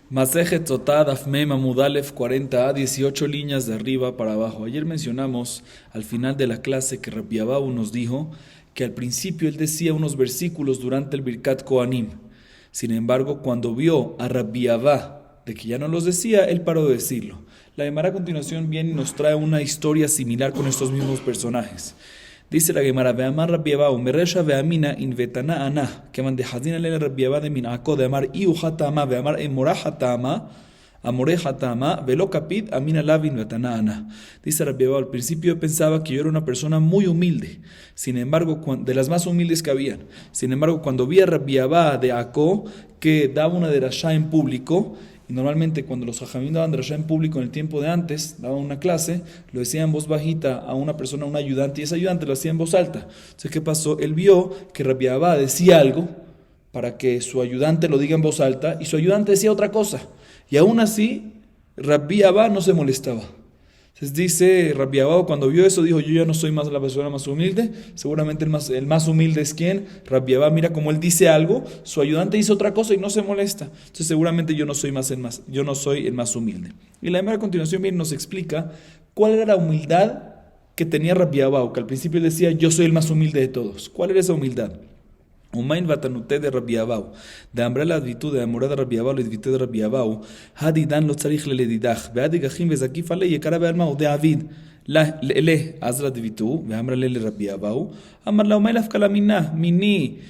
Masejet Sotad Afmem Amudalef 40a, 18 líneas de arriba para abajo. Ayer mencionamos al final de la clase que Rabbi Abahu nos dijo que al principio él decía unos versículos durante el Birkat Kohanim. Sin embargo, cuando vio a Rabbi Abba de que ya no los decía, él paró de decirlo. La Gemara a continuación viene y nos trae una historia similar con estos mismos personajes. Dice la Gemara, Ve'amar Rabbi Abahu, Meresha ve'amina in vetana ana, que man de Hazina le Rabbi Abba de minako de amar iu hatama, ve'amar emora hatama, amore hatama, velo kapid amina lavin vetana ana. Dice Rabbi Abahu, al principio yo pensaba que yo era una persona muy humilde, sin embargo, de las más humildes que habían. Sin embargo, cuando vi a Rabbi Abba de Ako, que daba una derashá en público, y normalmente cuando los hajamim daban drashá en público en el tiempo de antes, daban una clase, lo decía en voz bajita a una persona, a un ayudante, y ese ayudante lo hacía en voz alta. Entonces, ¿qué pasó? Él vio que Rabbi Abba decía algo para que su ayudante lo diga en voz alta, y su ayudante decía otra cosa. Y aún así, Rabbi Abba no se molestaba. Entonces dice Rabbi Abahu, cuando vio eso, dijo, yo ya no soy más la persona más humilde, seguramente el más humilde es ¿quién? Rabbi Abahu, mira como él dice algo, su ayudante dice otra cosa y no se molesta. Entonces seguramente yo no soy el más humilde. Y la Gemara a continuación viene y nos explica cuál era la humildad que tenía Rabbi Abahu, que al principio él decía, yo soy el más humilde de todos. ¿Cuál era esa humildad? Umain vatanute de Rabbi Abahu, de hambre la virtud de amor de Rabbi Abahu, la virtud de Rabbi Abahu, hadidan lo tzarich leledidach, veadigachim vezakif ale yekara be'almau de Avid, le azra de virtud, ve hambre le Rabbi Abahu, amar la umailaf kalamina, mini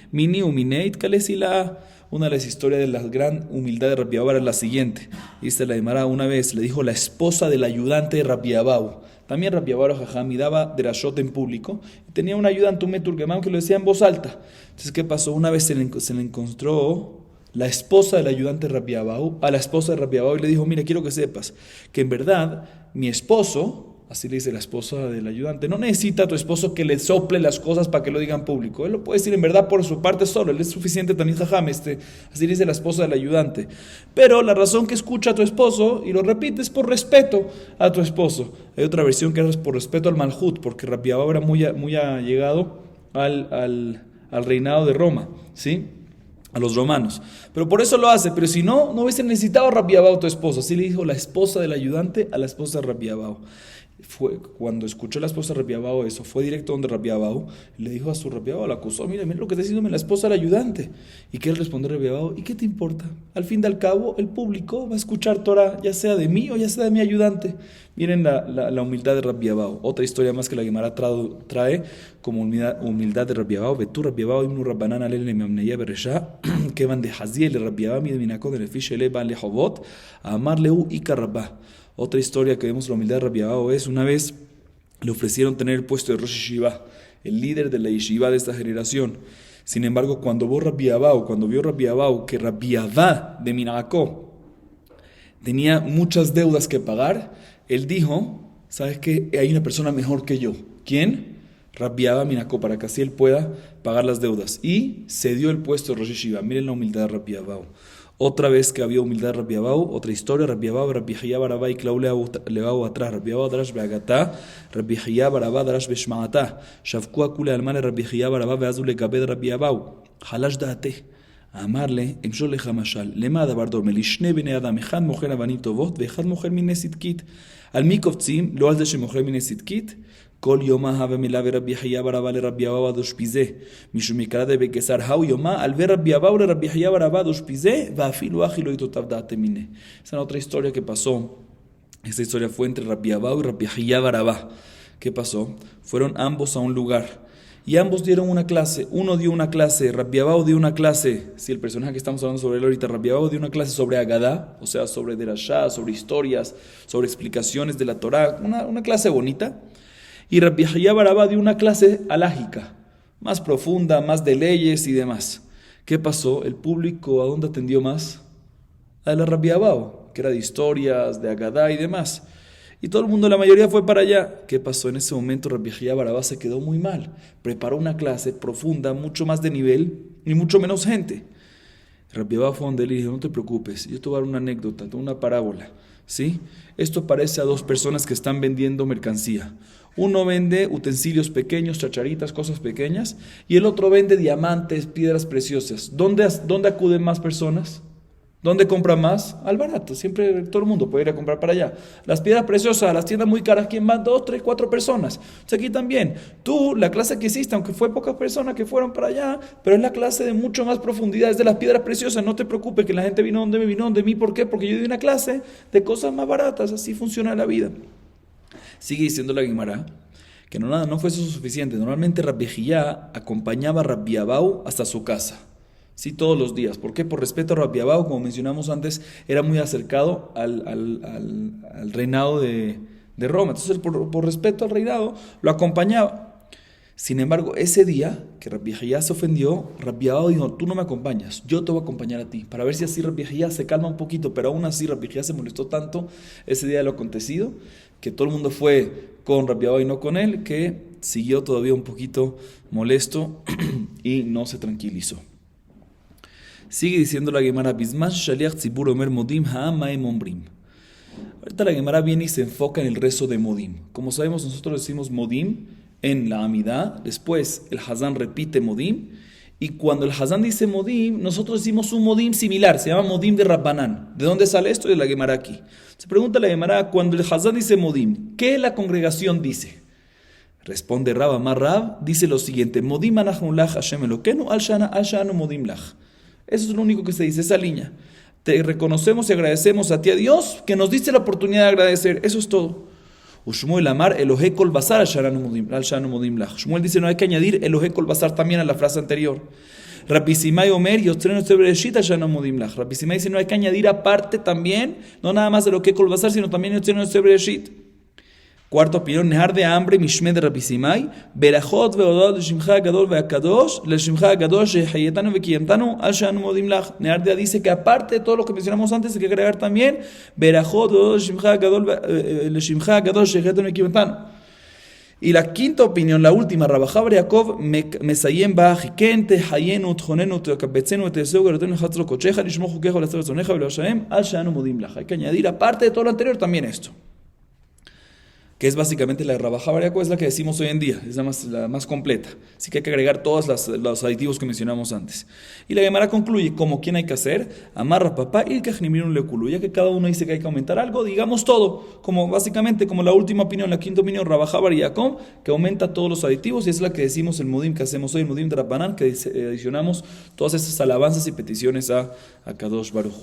umineit kalesila. Una de las historias de la gran humildad de Rabbi Abahu era la siguiente. Dice la Gemara, una vez le dijo la esposa del ayudante de Rabbi Abahu. También Rabbi Abahu Jajam y daba derashot en público. Y tenía un ayudante, un meturgemán, que lo decía en voz alta. Entonces, ¿qué pasó? Una vez se le encontró la esposa del ayudante de Rabbi Abahu a la esposa de Rabbi Abahu y le dijo, mira, quiero que sepas que en verdad mi esposo, así le dice la esposa del ayudante, no necesita a tu esposo que le sople las cosas para que lo diga en público. Él lo puede decir en verdad por su parte solo. Él es suficiente también, jajam. Así dice la esposa del ayudante. Pero la razón que escucha a tu esposo y lo repite es por respeto a tu esposo. Hay otra versión que es por respeto al Malhut, porque Rabbi Abahu era muy allegado al reinado de Roma, ¿sí? A los romanos. Pero por eso lo hace. Pero si no, no hubiese necesitado a Rabbi Abahu tu esposo. Así le dijo la esposa del ayudante a la esposa de Rabbi Abahu. Cuando escuchó la esposa de Rabbi Abahu eso, fue directo donde Rabbi Abahu y le dijo a su Rabbi Abahu, la acusó, mira lo que está diciéndome la esposa del ayudante. ¿Y qué él respondió a Rabbi Abahu? ¿Y qué te importa? Al fin y al cabo, el público va a escuchar Torah, ya sea de mí o ya sea de mi ayudante. Miren la humildad de Rabbi Abahu. Otra historia más que la Gemara trae como humildad de Rabbi Abahu. Vetú Rabbi Abahu ibnu Rabbanan alel memneya beresha que van de Haziel Rabbi Abahu de minakod de nefish ele ban lejobot amar leu ika rabba. Otra historia que vemos la humildad de Rabbi Abahu es una vez le ofrecieron tener el puesto de Rosh Yeshiva, el líder de la Yeshiva de esta generación. Sin embargo, cuando vio Rabbi Abahu que Rabbi Abba de Minako tenía muchas deudas que pagar, él dijo, ¿sabes qué? Hay una persona mejor que yo. ¿Quién? Rabbi Abba Minako, para que así él pueda pagar las deudas. Y cedió el puesto de Rosh Yeshiva. Miren la humildad de Rabbi Abahu. Otra vez que había humildad de Rabbi Abahu, otra historia, Rabbi Abahu, Rabbi Hiyá Barabá y Clau Levahu atrás, Rabbi Abahu Darash Beagatá, Rabbi Hiyá Barabá Darash Beshmaatá, Shavku Akule Almane Rabbi Hiyá Barabá Beazule Gabed Rabbi Abahu, Halash Daate, Amarle, Emshole Hamashal, Lema Dabar Dorme, Lishne Bene Adam, Echad Mocher Avanim Tovot, Vechad Mocher Mine Sitkit, Al Mikovtzim, Lo Al Deshe Mocher Mine Sitkit, כל יומה הווה מלווה רבי חייא ברבא לרבי אבאו דאושפיזה משום יקרא דבקסר האו יומה על ורבי אבאו לרבי חייא ברבא דאושפיזה ואפילו אחי לא יתותיו דעתי מיניה. Esa es otra historia que pasó. Esta historia fue entre Rabbi Abahu y Rabbi Hiyá Barabá. ¿Qué pasó? Fueron ambos a un lugar y ambos dieron una clase. Uno dio una clase, Rabbi Abahu dio una clase, si el personaje que estamos hablando sobre él ahorita, Rabbi Abahu dio una clase sobre Agadá, o sea, sobre Derashá, sobre historias, sobre explicaciones de la Torá, una clase bonita. Y Rabbi Hiyá Barabá dio una clase alágica, más profunda, más de leyes y demás. ¿Qué pasó? El público, ¿a dónde atendió más? A la Rabbi Abahu, que era de historias, de Agadá y demás. Y todo el mundo, la mayoría fue para allá. ¿Qué pasó? En ese momento Rabbi Hiyá Barabá se quedó muy mal. Preparó una clase profunda, mucho más de nivel y mucho menos gente. Rabbi Abahu fue donde le dijo, no te preocupes, yo te voy a dar una anécdota, una parábola. ¿Sí? Esto parece a dos personas que están vendiendo mercancía. Uno vende utensilios pequeños, chacharitas, cosas pequeñas, y el otro vende diamantes, piedras preciosas. ¿Dónde acuden más personas? ¿Dónde compra más? Al barato. Siempre todo el mundo puede ir a comprar para allá. Las piedras preciosas, las tiendas muy caras, ¿quién van? 2, 3, 4 personas. Entonces aquí también, tú, la clase que hiciste, aunque fue pocas personas que fueron para allá, pero es la clase de mucho más profundidad, es de las piedras preciosas. No te preocupes que la gente vino donde mí. ¿Por qué? Porque yo di una clase de cosas más baratas. Así funciona la vida. Sigue diciendo la Guimara que no fue eso suficiente. Normalmente Rabbi Jiyá acompañaba a Rabbi Abau hasta su casa. Sí, todos los días. ¿Por qué? Por respeto a Rabbi Abau, como mencionamos antes, era muy acercado al reinado de Roma. Entonces, por respeto al reinado, lo acompañaba. Sin embargo, ese día que Rabbi Jiyá se ofendió, Rabbi Abau dijo, tú no me acompañas, yo te voy a acompañar a ti, para ver si así Rabbi Jiyá se calma un poquito, pero aún así Rabbi Jiyá se molestó tanto ese día de lo acontecido, que todo el mundo fue con Rabbi Abau y no con él, que siguió todavía un poquito molesto y no se tranquilizó. Sigue diciendo la Gemara, Bismash Shaliach Tzibur Omer Modim Ha'amaim Ombrim. Ahorita la Gemara viene y se enfoca en el rezo de Modim. Como sabemos, nosotros decimos Modim en la Amidá, después el Hazán repite Modim, y cuando el Hazán dice Modim, nosotros decimos un Modim similar, se llama Modim de Rabbanán. ¿De dónde sale esto? De la Gemara aquí. Se pregunta la Gemara, cuando el Hazán dice Modim, ¿qué la congregación dice? Responde Rab Amar Rab, dice lo siguiente, Modim anachnu lach Hashem Elokeinu al shanu Modim lach. Eso es lo único que se dice, esa línea. Te reconocemos y agradecemos a ti, a Dios, que nos diste la oportunidad de agradecer. Eso es todo. Shmuel Amar Elohe Kol Basar al Shanu Modim Lach. Shmuel dice, no hay que añadir Elohe Kol Basar también a la frase anterior. Rabbi Simai Omer Yotzrenu Bereshit al Shanu Modim Lach. Rabbi Simai dice, no hay que añadir aparte también, no nada más Elohe Kol Basar, sino también Yotzrenu Bereshit. Cuarta opinión, Nehar de hambre, Mishme de Rabbi Simai, Berachot ve'odot l'shimcha gadol ve'akadosh, l'shimcha gadosh shehayetanu ve'kiyamtanu al shanu modim lach. Nehar de dice que aparte de todo lo que mencionamos antes, hay que agregar también, Berachot ve'odot l'shimcha gadosh shehayetanu ve'kiyamtanu. Y la quinta opinión, la última, Rabajabar Yaakov, Mesayem Bajiken, Tehayenu, Tjonenu, Teokabetzenu, Teseu, Garotenu, Hatzlo Kocheja, Lishmo Jukejo, Lazav Zoneja, Velashaem, al shanu modim lach. Hay que añadir, aparte de todo lo anterior, también esto, que es básicamente la Rabajabar Yaakov, es la que decimos hoy en día, es la más completa. Así que hay que agregar todos los aditivos que mencionamos antes. Y la Gemara concluye, como quién hay que hacer, amarra papá y kajnimirun lekulu. Ya que cada uno dice que hay que aumentar algo, digamos todo, como básicamente como la última opinión, la quinta opinión, Rabajabar Yaakov, que aumenta todos los aditivos, y es la que decimos el Modim que hacemos hoy, el Modim de Rabbanán, que adicionamos todas esas alabanzas y peticiones a Kadosh Baruj.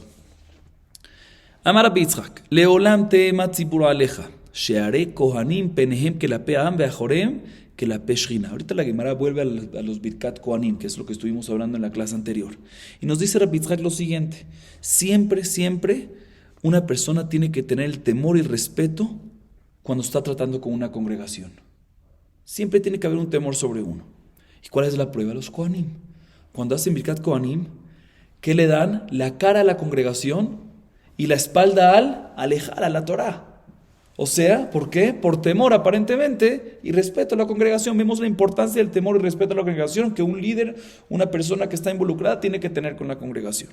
Amar Bitzchak, Leolam tema tzibur aleja. Sheare Kohanim Penehem que la Peam Beajorem que la Peshrina. Ahorita la Gemara vuelve a los Birkat Kohanim, que es lo que estuvimos hablando en la clase anterior. Y nos dice Rabbi Yitzhak lo siguiente: siempre una persona tiene que tener el temor y respeto cuando está tratando con una congregación. Siempre tiene que haber un temor sobre uno. ¿Y cuál es la prueba? Los Kohanim. Cuando hacen Birkat Kohanim, ¿qué le dan? La cara a la congregación y la espalda al alejar a la Torá. O sea, ¿por qué? Por temor aparentemente y respeto a la congregación. Vemos la importancia del temor y respeto a la congregación que un líder, una persona que está involucrada tiene que tener con la congregación.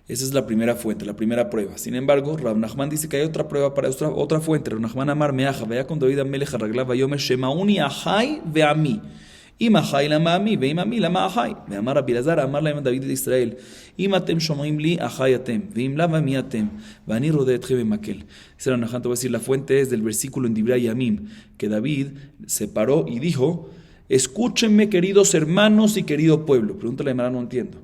Esa es la primera fuente, la primera prueba. Sin embargo, Rav Nachman dice que hay otra prueba para otra fuente. Rav Nachman Amar Meaja, vea con David Amelech Arregla Vayomer Shemauni Ahai Veami. Imahai lama ami, veimami lama ahai. Veamar Rabbi Elazar, amar lahem David de Israel. Imatem shomrim li ahai atem, veim lama mi atem, vani rodeh etchem bemakel. Dice Rav Nachman, te voy a decir, la fuente es del versículo en Divrei Yamim, que David se paró y dijo, escúchenme queridos hermanos y querido pueblo. Pregúntale a la hermana, no entiendo.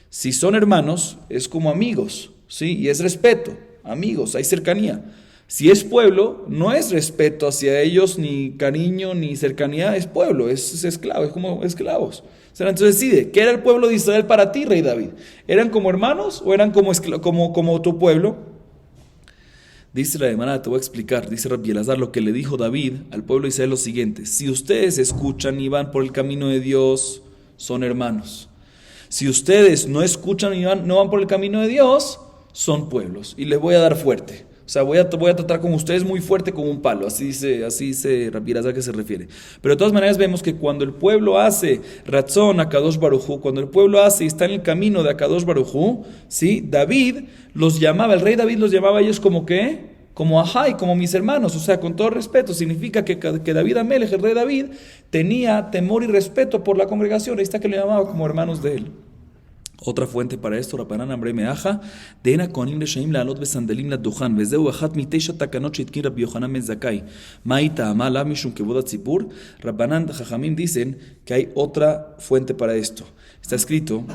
Si son hermanos, es como amigos, ¿sí? Y es respeto, amigos, hay cercanía. Si es pueblo, no es respeto hacia ellos, ni cariño, ni cercanía, es pueblo, es esclavo, es como esclavos. O sea, entonces decide, ¿qué era el pueblo de Israel para ti, rey David? ¿Eran como hermanos o eran como tu pueblo? Dice la hermana, te voy a explicar, dice Rabbi Elazar, lo que le dijo David al pueblo de Israel lo siguiente: si ustedes escuchan y van por el camino de Dios, son hermanos. Si ustedes no escuchan y no van por el camino de Dios, son pueblos. Y les voy a dar fuerte. O sea, voy a tratar con ustedes muy fuerte como un palo. Así dice Rabbi Elazar que se refiere. Pero de todas maneras vemos que cuando el pueblo hace Ratzon a Kadosh Baruj Hu, cuando el pueblo hace y está en el camino de Kadosh Baruj Hu, ¿sí? David los llamaba, el rey David los llamaba a ellos como ¿qué? Como Ahai, como mis hermanos. O sea, con todo respeto, significa que David Amelech, el rey David, tenía temor y respeto por la congregación. Ahí está que le llamaba como hermanos de él. Otra fuente para esto, Rapanan Ambre Meaja, Dena Koanim Reshaim la Alot Besandelim la Duhan, Vezeu Achat Mitesha Takanot Shitkin Rabbi Yohanan Ben Zakai, Maita Amala Mishum Kevoda Tzipur. Rapanan Jajamim dicen que hay otra fuente para esto. Está escrito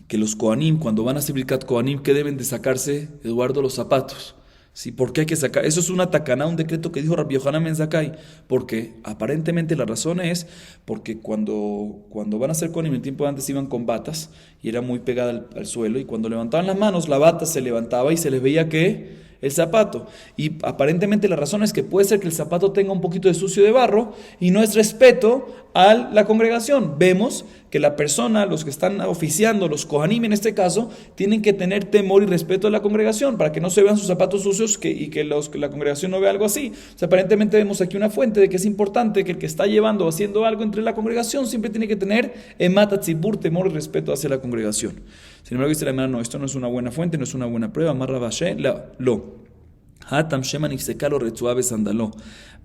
que los Koanim, cuando van a hacer Birkat Koanim, que deben de sacarse, Eduardo, los zapatos. ¿Sí? ¿Por qué hay que sacar? Eso es una tacaná, un decreto que dijo Rabbi Yohanan Ben Zakkai. Porque aparentemente la razón es porque cuando van a hacer Kohanim, el tiempo de antes iban con batas y era muy pegada al suelo, y cuando levantaban las manos, la bata se levantaba y se les veía que el zapato. Y aparentemente la razón es que puede ser que el zapato tenga un poquito de sucio de barro y no es respeto a la congregación. Vemos que la persona, los que están oficiando, los kohanim en este caso, tienen que tener temor y respeto a la congregación para que no se vean sus zapatos sucios y que la congregación no vea algo así. O sea, aparentemente vemos aquí una fuente de que es importante que el que está llevando o haciendo algo entre la congregación siempre tiene que tener emat hatzibur, temor y respeto hacia la congregación. Sin embargo, dice la hermana, no, esto no es una buena fuente, no es una buena prueba. Marra Bashe, lo. Hatam Shema nifsekalo retzuave sandalo.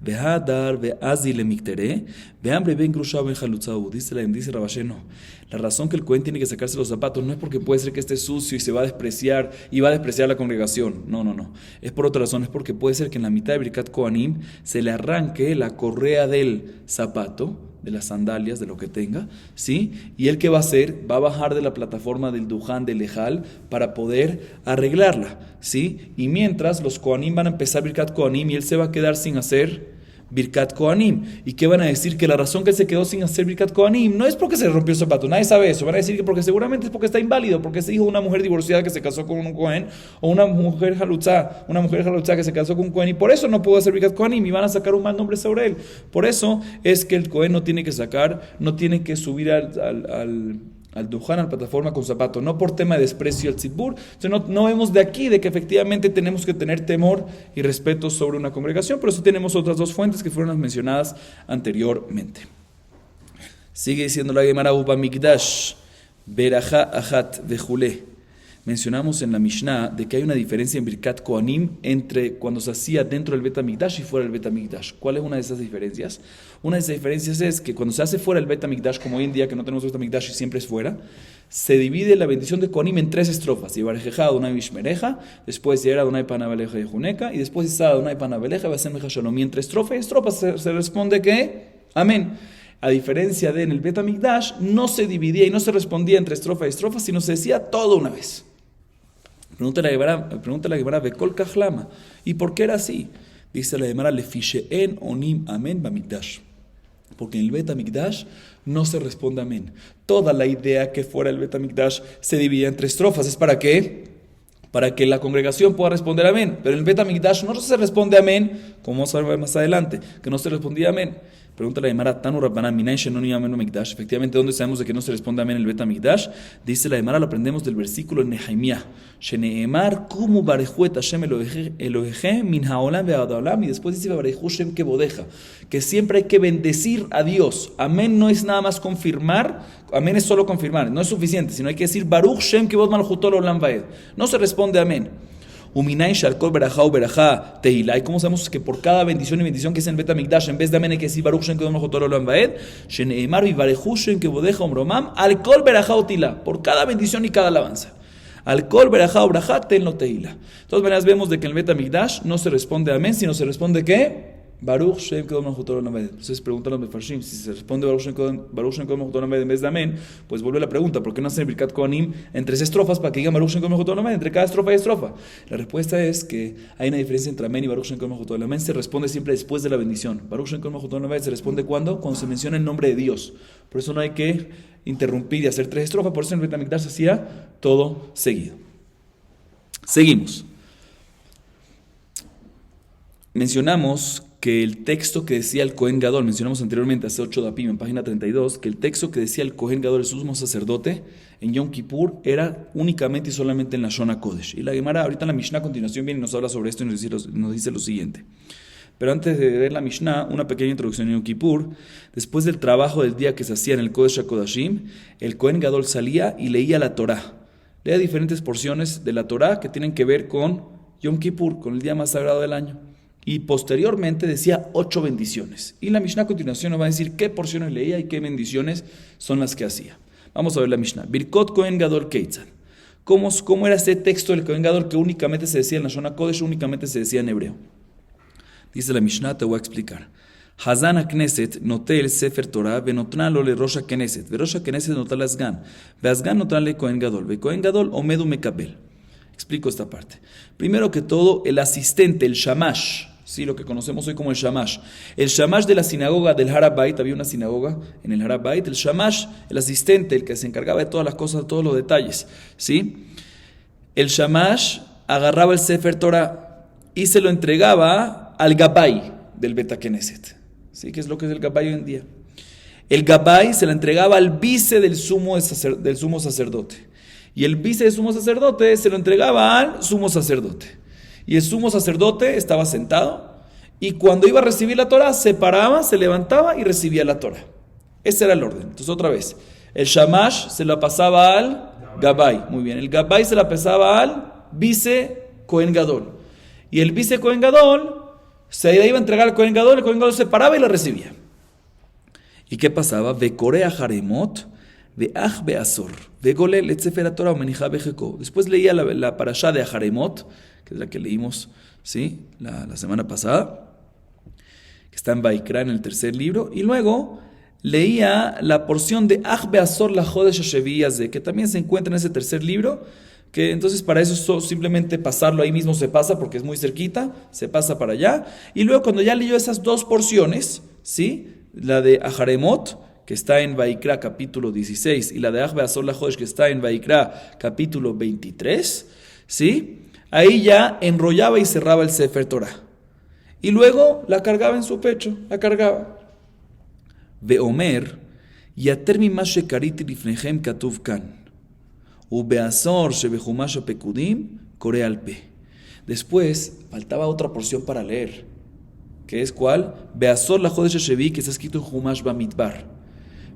Behadar beazi le miktere. Behambre ben grusha ben halutzau. Dice Rabashe, no. La razón que el Cohen tiene que sacarse los zapatos no es porque puede ser que esté sucio y se va a despreciar y va a despreciar la congregación. No. Es por otra razón, es porque puede ser que en la mitad de Birkat Kohanim se le arranque la correa del zapato, de las sandalias, de lo que tenga, ¿sí? Y él, ¿qué va a hacer? Va a bajar de la plataforma del Duhan, del Ejal, para poder arreglarla, ¿sí? Y mientras los Kohanim van a empezar Birkat Kohanim y él se va a quedar sin hacer Birkat Kohanim. ¿Y qué van a decir? Que la razón que él se quedó sin hacer Birkat Kohanim no es porque se rompió el zapato, nadie sabe eso. Van a decir que porque seguramente es porque está inválido, porque es hijo de una mujer divorciada que se casó con un Kohen, o una mujer halutzá que se casó con un Kohen, y por eso no pudo hacer Birkat Kohanim y van a sacar un mal nombre sobre él. Por eso es que el Kohen no tiene que subir al Duhan, a la plataforma con zapato, no por tema de desprecio al tzibur. No vemos de aquí de que efectivamente tenemos que tener temor y respeto sobre una congregación, pero sí tenemos otras dos fuentes que fueron las mencionadas anteriormente. Sigue diciendo la Gemara Uba Mikdash, Beraja Ajat Vejule. Mencionamos en la Mishnah de que hay una diferencia en Birkat Kohanim entre cuando se hacía dentro del Bet HaMikdash y fuera del Bet HaMikdash. ¿Cuál es una de esas diferencias? Una de esas diferencias es que cuando se hace fuera del Bet HaMikdash, como hoy en día que no tenemos Bet HaMikdash y siempre es fuera, se divide la bendición de Kohanim en 3 estrofas. Yivarejeja Adonai Bishmereja, después Yer Adonai Panabeleja y Juneka, y después Isa Adonai Panabeleja Vasem Meja Shalom. Y entre estrofa y estrofa se responde que Amén. A diferencia de en el Bet HaMikdash, no se dividía y no se respondía entre estrofa y estrofa, sino se decía todo una vez. Pregunta la Gemara, Bekol Kachlama. ¿Y por qué era así? Dice la Gemara, Lefisheen onim amen bamikdash. Porque en el Bet HaMikdash no se responde amén. Toda la idea que fuera el Bet HaMikdash se dividía entre estrofas. ¿Es para qué? Para que la congregación pueda responder amén. Pero en el Bet HaMikdash no se responde amén, como vamos a ver más adelante, que no se respondía amén. Pregunta la Gemara, Tanu Rabbanan, Minay Shenoni Amenu Mikdash. Efectivamente, ¿dónde sabemos de que no se responde amén en el Bet HaMikdash? Dice la Gemara, lo aprendemos del versículo en Nehemiah. Sheneemar kumu barejuet Hashem Eloheje min haolam ve'adaolam. Y después dice bareju Shem kebodeja, que siempre hay que bendecir a Dios. Amén no es nada más confirmar, amén es solo confirmar, no es suficiente, sino hay que decir Baruch Shem kebod malchuto olam vaed. No se responde amén. Uminay shalkol berajá o berajá tehilá. ¿Y cómo sabemos que por cada bendición y bendición que es en Bet HaMikdash, en vez de amén hay que decir Baruch Shem kebod malchuto olam vaed? Sheneemar vivareju Shem kebodeja omromam alkol berajá o tilá. Por cada bendición y cada alabanza. Alkol berajá o berajá tenlo tehilá. De todas maneras vemos de que en el Bet HaMikdash no se responde amén, sino se responde ¿qué? Baruch Shem Kedom Malchuto Olam Vaed. Entonces preguntan los Mefarshim, si se responde Baruch Shem Kedom Malchuto Olam Vaed en vez de amén, pues vuelve la pregunta, ¿por qué no hacen Birkat Kohanim en 3 estrofas para que digan Baruch Shem Kedom Malchuto Olam Vaed entre cada estrofa y estrofa? La respuesta es que hay una diferencia entre amén y Baruch Shem Kedom Malchuto Olam Vaed. Se responde siempre después de la bendición. Baruch Shem Kedom Malchuto Olam Vaed se responde ¿cuándo? Cuando se menciona el nombre de Dios. Por eso no hay que interrumpir y hacer 3 estrofas, por eso en el Bet HaMikdash se hacía todo seguido. Seguimos. Mencionamos que el texto que decía el Cohen Gadol, mencionamos anteriormente hace 8 dapim en página 32, que el texto que decía el Cohen Gadol, el sumo sacerdote, en Yom Kippur era únicamente y solamente en la Shona Kodesh. Y la Gemara, ahorita en la Mishnah a continuación viene y nos habla sobre esto y nos dice lo siguiente. Pero antes de ver la Mishnah, una pequeña introducción en Yom Kippur. Después del trabajo del día que se hacía en el Kodesh HaKodashim, el Cohen Gadol salía y leía la Torah. Leía diferentes porciones de la Torah que tienen que ver con Yom Kippur, con el día más sagrado del año. Y posteriormente decía 8 bendiciones. Y la Mishnah a continuación nos va a decir qué porciones leía y qué bendiciones son las que hacía. Vamos a ver la Mishnah. Birkot Kohen Gadol Keitzad. ¿Cómo era ese texto del Kohen Gadol que únicamente se decía en la Shona Kodesh, únicamente se decía en hebreo? Dice la Mishnah, te voy a explicar. Hazan HaKnesset notel Sefer Torah venotnalo le Rosh HaKnesset. Rosh HaKnesset notal Asgan. Asgan notal le Kohen Gadol. Ve Kohen Gadol omedu mekabel. Explico esta parte. Primero que todo, el asistente, el shamash, sí, lo que conocemos hoy como el shamash. El shamash de la sinagoga del Harabait, había una sinagoga en el Harabait. El shamash, el asistente, el que se encargaba de todas las cosas, todos los detalles, ¿sí? El shamash agarraba el Sefer Torah y se lo entregaba al Gabay del Bet HaKnesset. ¿Sí? ¿Qué es lo que es el Gabay hoy en día? El Gabay se lo entregaba al vice del sumo sacerdote. Y el vice del sumo sacerdote se lo entregaba al sumo sacerdote. Y el sumo sacerdote estaba sentado y cuando iba a recibir la Torah se paraba, se levantaba y recibía la Torah. Ese era el orden. Entonces otra vez, el shamash se la pasaba al Gabay. Muy bien, el Gabay se la pasaba al vice Kohen Gadol. Y el vice Kohen Gadol se iba a entregar al Kohen Gadol, el Kohen Gadol se paraba y la recibía. ¿Y qué pasaba? Vekorea Haremot, Veach Beazor, Vegole Letzefer Torah o Menija Bejeko. Después leía la parashá de Haremot, que es la que leímos, ¿sí? la semana pasada, que está en Vaikra, en el tercer libro, y luego leía la porción de Ach Beazor la Jodesh Hashevi, que también se encuentra en ese tercer libro, que entonces para eso simplemente pasarlo ahí mismo se pasa, porque es muy cerquita, se pasa para allá, y luego cuando ya leyó esas dos porciones, ¿sí? La de Aharemot, que está en Vaikra capítulo 16, y la de Ach Beazor la Jodesh, que está en Vaikra capítulo 23, ¿sí? Ahí ya enrollaba y cerraba el Sefer Torah. Y luego la cargaba en su pecho, la cargaba. Veomer, yater mima shekariti lifnechem katuv kan. Ubeazor shebehumash pekudim kore alpe. Después faltaba otra porción para leer, que es ¿cuál? Beazor la Jodesh Hashevi, que está escrito en Humash Bamidbar.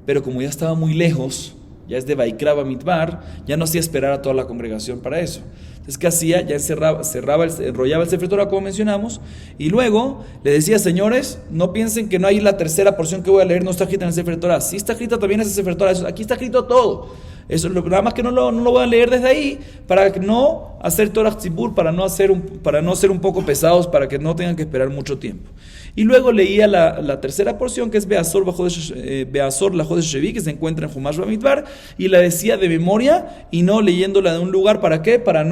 Pero como ya estaba muy lejos, ya es de Vaikra Bamidbar, ya no hacía esperar a toda la congregación para eso. Entonces, ¿qué hacía? Ya enrollaba el Sefer Torah, como mencionamos, y luego le decía, señores, no piensen que no hay la tercera porción que voy a leer, no está escrita en el Sefer Torah. Sí está escrita también en ese Sefer Torah, aquí está escrito todo. Eso es nada más que no lo voy a leer desde ahí, para no hacer Torah Tzibur, para no ser un poco pesados, para que no tengan que esperar mucho tiempo. Y luego leía la tercera porción, que es Beazor la Jodesh Shevi, que se encuentra en Humash Bamidbar, y la decía de memoria y no leyéndola de un lugar. ¿Para qué? Para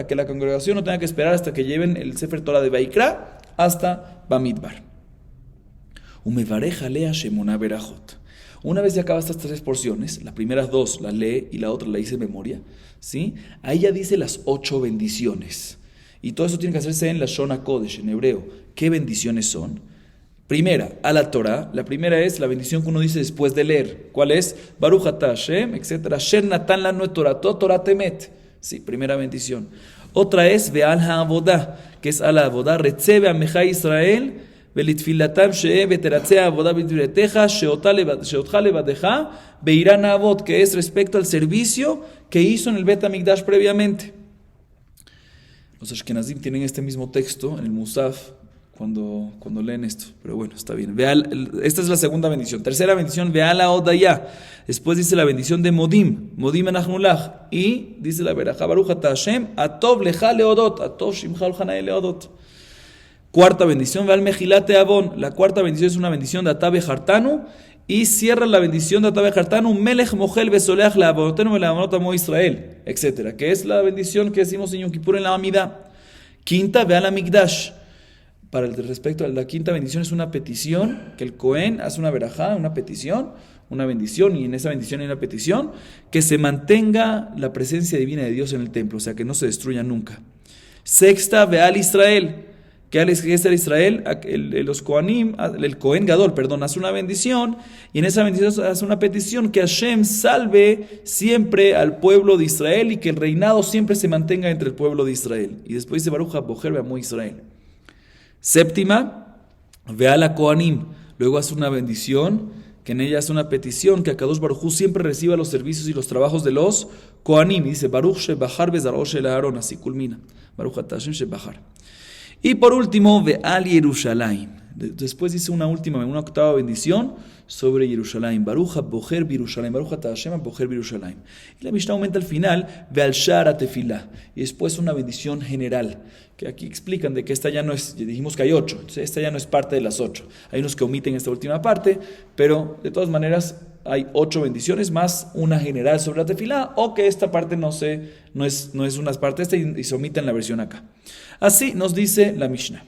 que la congregación no tenga que esperar hasta que lleven el Sefer Torah de Vaikra hasta Bamidbar. Umevareja lea Shemona Berajot. Una vez ya acaba estas tres porciones, las primeras dos las lee y la otra la dice de memoria, ¿sí? Ahí ya dice las 8 bendiciones. Y todo eso tiene que hacerse en la Shona Kodesh, en hebreo. ¿Qué bendiciones son? Primera, a la Torah. La primera es la bendición que uno dice después de leer. ¿Cuál es? Baruch atah Hashem, etc. Sher natan lanu et Torato, Torah temet. Sí, primera bendición. Otra es Ve'al ha'avodah, que es a la avodah. Retzeh ve'amecha Israel, ve'litfilatam she'e ve'teratzeh avodah b'divreteja, she'otcha levadeja, be'irán avot, que es respecto al servicio que hizo en el Bet HaMikdash previamente. Los Ashkenazim tienen este mismo texto en el Musaf cuando leen esto, pero bueno, está bien. Esta es la segunda bendición. Tercera bendición, Ve'ala Odaya. Después dice la bendición de Modim Enachnulach. Y dice la Berajá Baruch atah Hashem, Atov lecha leodot, Atov shimcha ulchanae leodot. Cuarta bendición, Ve'al Mejilate Avon. La cuarta bendición es una bendición de Atabe Hartanu. Y cierra la bendición de Atabe Hartanu, Melech Mochel Besoleach la Abonotenu la Abonot Amo Israel, etc. Que es la bendición que decimos en Yom Kippur en la Amida. Quinta, Ve'al Hamikdash. Para el respecto a la quinta bendición es una petición, que el Cohen hace una verajá, una petición, una bendición, y en esa bendición hay una petición, que se mantenga la presencia divina de Dios en el templo, o sea, que no se destruya nunca. Sexta, Ve'al Israel. ¿Qué es el Israel? Los Kohanim, el Kohen Gadol, hace una bendición, y en esa bendición hace una petición que Hashem salve siempre al pueblo de Israel y que el reinado siempre se mantenga entre el pueblo de Israel. Y después dice Baruch HaBocher Be'amo Israel. Séptima, Ve'al Kohanim. Luego hace una bendición, que en ella hace una petición que Akadosh Baruj Hu siempre reciba los servicios y los trabajos de los Kohanim. Y dice Baruch Shebahar Bezar'o Shel Aharon, así culmina. Baruch atah Hashem Shebahar. Y por último, Ve'al Yerushalayim. Después dice una octava bendición sobre Jerusalén. Baruch bocher Birushalayim, Baruch ata Hashem bocher Birushalayim. Y la Mishnah aumenta al final, ve'al shara tefilá. Y después una bendición general, que aquí explican de que esta ya no es, dijimos que hay 8, entonces esta ya no es parte de las 8. Hay unos que omiten esta última parte, pero de todas maneras hay 8 bendiciones más una general sobre la tefilá, o que esta parte no es una parte esta y se omite en la versión acá. Así nos dice la Mishnah.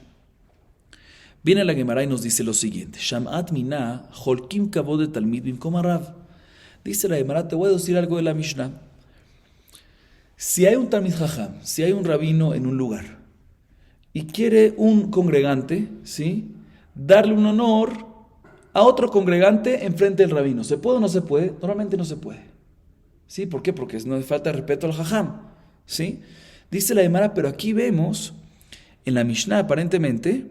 Viene la Gemara y nos dice lo siguiente: Sham'at mina holkim kavod de talmid bimkom harav. Dice la Gemara, te voy a decir algo de la Mishnah. Si hay un talmid jajam, si hay un rabino en un lugar y quiere un congregante, ¿sí?, darle un honor a otro congregante enfrente del rabino, ¿se puede o no se puede? Normalmente no se puede. ¿Sí? ¿Por qué? Porque no es falta de respeto al jajam. ¿Sí? Dice la Gemara, pero aquí vemos en la Mishnah aparentemente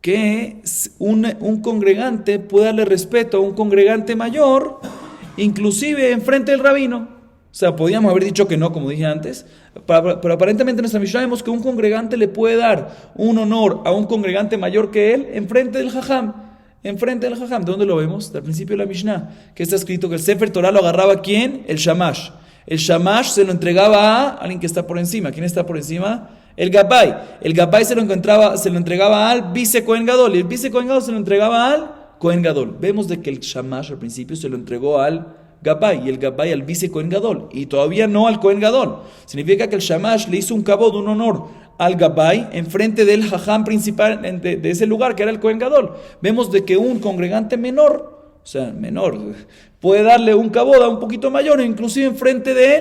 que un congregante puede darle respeto a un congregante mayor, inclusive enfrente del rabino. O sea, podíamos haber dicho que no, como dije antes, pero aparentemente en nuestra Mishnah vemos que un congregante le puede dar un honor a un congregante mayor que él enfrente del jajam. Enfrente del jajam. ¿De dónde lo vemos? Del principio de la Mishnah, que está escrito que el Sefer Torah lo agarraba ¿quién? El Shamash. El Shamash se lo entregaba a alguien que está por encima. ¿Quién está por encima? El Gabbai. El Gabbai se lo entregaba al vice Cohen Gadol, y el vice Cohen Gadol se lo entregaba al Cohen Gadol. Vemos de que el Shamash al principio se lo entregó al Gabbai, y el Gabbai al vice Cohen Gadol, y todavía no al Cohen Gadol. Significa que el Shamash le hizo un kabod, un honor al Gabbai enfrente del jajam principal de ese lugar, que era el Cohen Gadol. Vemos de que un congregante menor, puede darle un kabod a un poquito mayor, inclusive enfrente de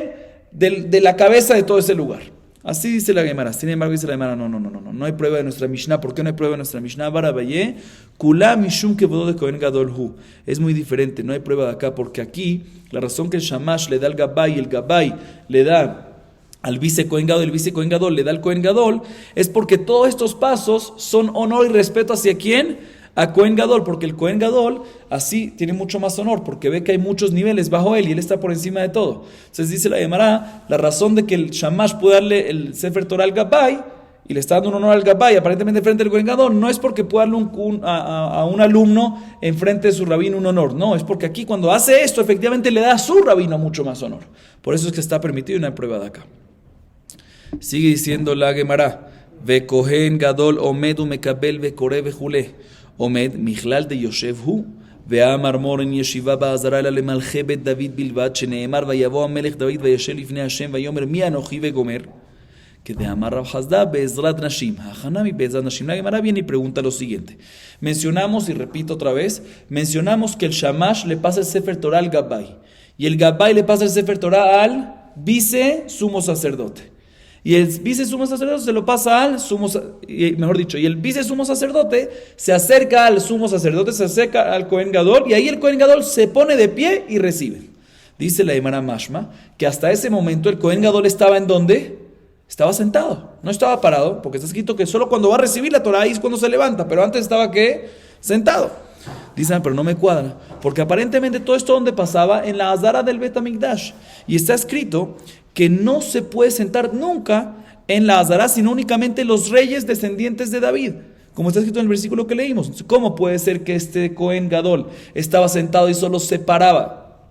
él, de la cabeza de todo ese lugar. Así dice la Gemara. Sin embargo, dice la Gemara, no hay prueba de nuestra Mishnah. ¿Por qué no hay prueba de nuestra Mishnah? Barabaye, kula mishum kevodo de Cohen Gadol hu. Es muy diferente, no hay prueba de acá, porque aquí la razón que el Shamash le da al Gabbai y el Gabbai le da al vice Cohen Gadol, el vice Cohen Gadol le da al Cohen Gadol, es porque todos estos pasos son honor y respeto hacia quién? A Cohen Gadol, porque el Cohen Gadol así tiene mucho más honor, porque ve que hay muchos niveles bajo él y él está por encima de todo. Entonces dice la Gemara, la razón de que el Shamash puede darle el Sefer Torah al Gabbai y le está dando un honor al Gabbai aparentemente frente al Cohen Gadol, no es porque pueda darle a un alumno enfrente de su rabino un honor, no, es porque aquí cuando hace esto efectivamente le da a su rabino mucho más honor. Por eso es que está permitido y no hay prueba de acá. Sigue diciendo la Gemara, ve Cohen Gadol omed umekabel ve kore ve jule. עומד מכלל דיושב הוא, ואמר מורן ישיבה בעזרה לה למלכי בית דוד בלבד, שנאמר ויבוא המלך דוד וישב לפני השם ויאמר מי אנוכי וגומר, כדאמר רב חסדא בעזרת נשים, הכנה מבעזרת נשים. La Gemara viene y pregunta lo siguiente. Mencionamos, y repito otra vez, mencionamos que el Shamash le pasa el Sefer Torah al Gabbai, y el Gabbai le pasa el Sefer Torah al vice sumo sacerdote. Y el vice sumo sacerdote se lo pasa al y el vice sumo sacerdote se acerca al sumo sacerdote, se acerca al Cohen Gadol, y ahí el Cohen Gadol se pone de pie y recibe. Dice la Gemara Mashma que hasta ese momento el Cohen Gadol estaba ¿en dónde? Estaba sentado, no estaba parado, porque está escrito que solo cuando va a recibir la Torah ahí es cuando se levanta, pero antes estaba ¿qué? Sentado. Dicen, pero no me cuadra, porque aparentemente todo esto donde pasaba en la Azara del Bet HaMikdash, y está escrito que no se puede sentar nunca en la Azara, sino únicamente los reyes descendientes de David, como está escrito en el versículo que leímos. ¿Cómo puede ser que este Cohen Gadol estaba sentado y solo se paraba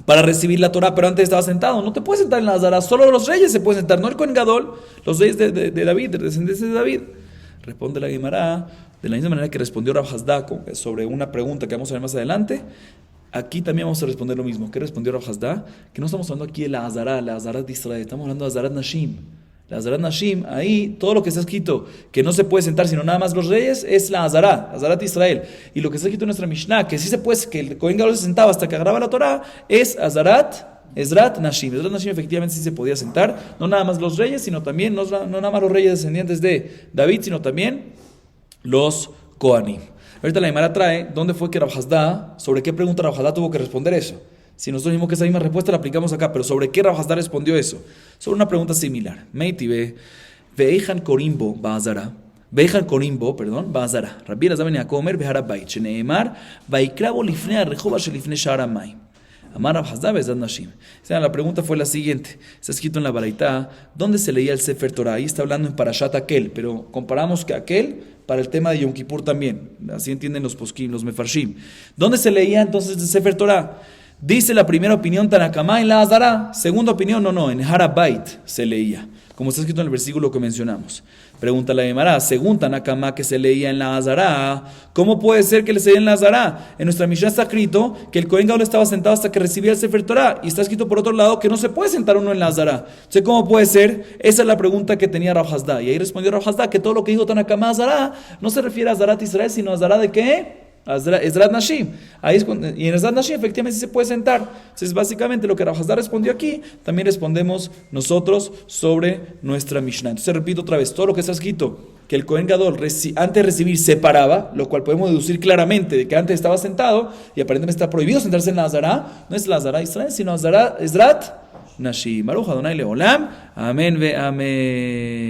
para recibir la Torah, pero antes estaba sentado? No te puedes sentar en la Azara, solo los reyes se pueden sentar, no el Cohen Gadol, los reyes de David, de descendientes de David. Responde la Gemara, de la misma manera que respondió Rav Hasdá sobre una pregunta que vamos a ver más adelante. Aquí también vamos a responder lo mismo. ¿Qué respondió Rav Hasdá? Que no estamos hablando aquí de la Azarat de Israel, estamos hablando de Azarat Nashim. La Azarat Nashim, ahí todo lo que está escrito que no se puede sentar sino nada más los reyes es la Azarat de Israel. Y lo que está escrito en nuestra Mishnah, que sí se puede, que el Cohen Gadol se sentaba hasta que agarraba la Torah, es Ezrat Nashim. Ezrat Nashim efectivamente sí se podía sentar, no nada más los reyes, sino también, no nada más los reyes descendientes de David, sino también los Kohanim. Ahorita la Gemara trae dónde fue que Rav Hasdá, sobre qué pregunta Rav Hasdá tuvo que responder eso. Si nosotros mismos que esa misma respuesta la aplicamos acá, pero sobre qué Rav Hasdá respondió eso. Sobre una pregunta similar. Meitibe, ve'echan korimbo ba'azara. Ve'echan korimbo, ba'azara. Rabbi Elazar ben Yaakov omer be'har habayit, shene'emar, va'yikrabo lifnei harrechova shelifnei sha'ar hamayim. Amar Rav Hasda Bezrat Nashim. O sea, la pregunta fue la siguiente. Está escrito en la Baraitá, ¿dónde se leía el Sefer Torah? Ahí está hablando en Parashat Akel, pero comparamos que Akel para el tema de Yom Kippur también. Así entienden los poskim, los mefarshim. ¿Dónde se leía entonces el Sefer Torah? Dice la primera opinión Tanakama en la Azara. Segunda opinión, no, en Harabait se leía, como está escrito en el versículo que mencionamos. Pregunta la Gemara, según Tanakama que se leía en la Azara, ¿cómo puede ser que le se leía en la Azara? En nuestra Mishnah está escrito que el Kohen Gadol estaba sentado hasta que recibía el Sefer Torah, y está escrito por otro lado que no se puede sentar uno en la Azara. Entonces, ¿cómo puede ser? Esa es la pregunta que tenía Rav Hasda, y ahí respondió Rav Hasda que todo lo que dijo Tanakama Azara no se refiere a Azarat Israel, sino a Azara de ¿qué? Ezrat Nashim. Ahí es cuando, y en Ezrat Nashim efectivamente sí se puede sentar. Entonces básicamente lo que Rav Hasda respondió aquí, también respondemos nosotros sobre nuestra Mishnah. Entonces repito otra vez, todo lo que está escrito, que el Kohen Gadol antes de recibir se paraba, lo cual podemos deducir claramente de que antes estaba sentado, y aparentemente está prohibido sentarse en la Azara, no es la Azara Israel, sino Ezrat Nashim. Baruch Adonai Leolam, amén ve amén.